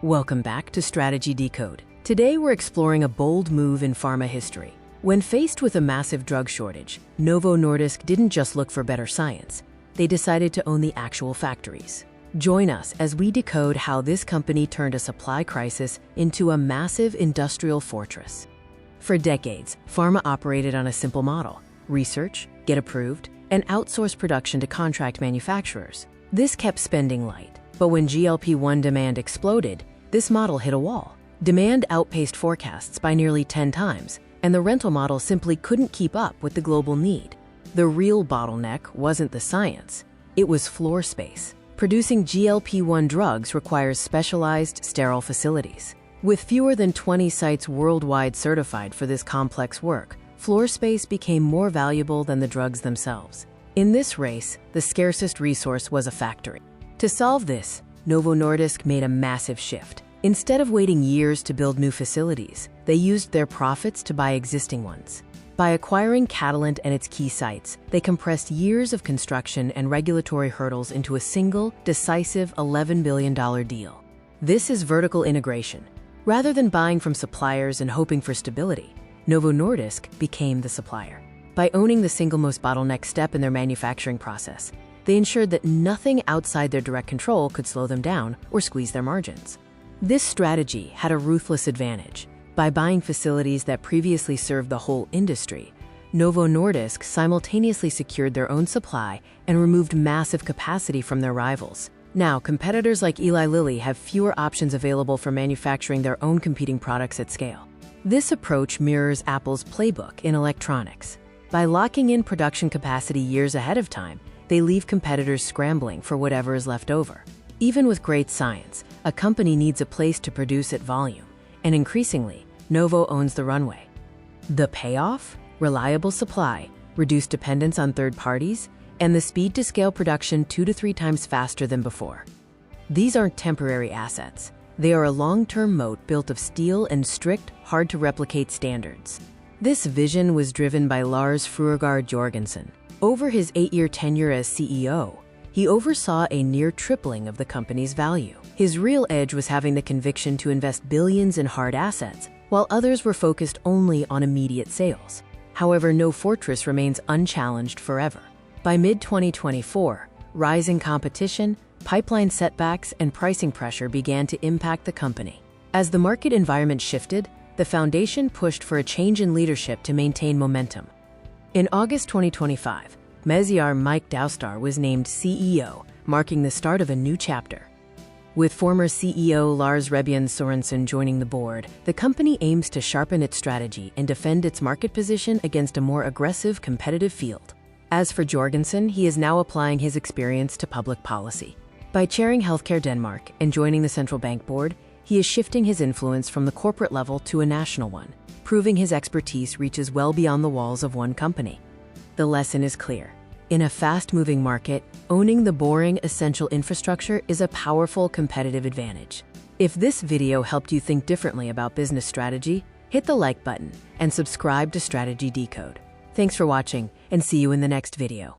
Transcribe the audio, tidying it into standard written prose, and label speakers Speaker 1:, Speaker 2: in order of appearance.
Speaker 1: Welcome back to Strategy Decode. Today we're exploring a bold move in pharma history. When faced with a massive drug shortage, Novo Nordisk didn't just look for better science. They decided to own the actual factories. Join us as we decode how this company turned a supply crisis into a massive industrial fortress. For decades, pharma operated on a simple model: research, get approved, and outsource production to contract manufacturers. This kept spending light, but when GLP-1 demand exploded, this model hit a wall. Demand outpaced forecasts by nearly 10 times, and the rental model simply couldn't keep up with the global need. The real bottleneck wasn't the science, it was floor space. Producing GLP-1 drugs requires specialized, sterile facilities. With fewer than 20 sites worldwide certified for this complex work, floor space became more valuable than the drugs themselves. In this race, the scarcest resource was a factory. To solve this, Novo Nordisk made a massive shift. Instead of waiting years to build new facilities, they used their profits to buy existing ones. By acquiring Catalent and its key sites, they compressed years of construction and regulatory hurdles into a single, decisive $11 billion deal. This is vertical integration. Rather than buying from suppliers and hoping for stability, Novo Nordisk became the supplier. By owning the single most bottleneck step in their manufacturing process, they ensured that nothing outside their direct control could slow them down or squeeze their margins. This strategy had a ruthless advantage. By buying facilities that previously served the whole industry, Novo Nordisk simultaneously secured their own supply and removed massive capacity from their rivals. Now, competitors like Eli Lilly have fewer options available for manufacturing their own competing products at scale. This approach mirrors Apple's playbook in electronics. By locking in production capacity years ahead of time, they leave competitors scrambling for whatever is left over. Even with great science, a company needs a place to produce at volume, and increasingly, Novo owns the runway. The payoff? Reliable supply, reduced dependence on third parties, and the speed to scale production 2 to 3 times faster than before. These aren't temporary assets. They are a long-term moat built of steel and strict, hard-to-replicate standards. This vision was driven by Lars Fruergaard Jørgensen. Over his 8-year tenure as CEO, he oversaw a near tripling of the company's value. His real edge was having the conviction to invest billions in hard assets, while others were focused only on immediate sales. However, no fortress remains unchallenged forever. By mid-2024, rising competition, pipeline setbacks, and pricing pressure began to impact the company. As the market environment shifted, the foundation pushed for a change in leadership to maintain momentum. In August 2025, Messier Mike Doustar was named CEO, marking the start of a new chapter. With former CEO Lars Fruergaard Jørgensen joining the board, the company aims to sharpen its strategy and defend its market position against a more aggressive, competitive field. As for Jørgensen, he is now applying his experience to public policy. By chairing Healthcare Denmark and joining the central bank board, he is shifting his influence from the corporate level to a national one, proving his expertise reaches well beyond the walls of one company. The lesson is clear. In a fast-moving market, owning the boring, essential infrastructure is a powerful competitive advantage. If this video helped you think differently about business strategy, hit the like button and subscribe to Strategy Decode. Thanks for watching, and see you in the next video.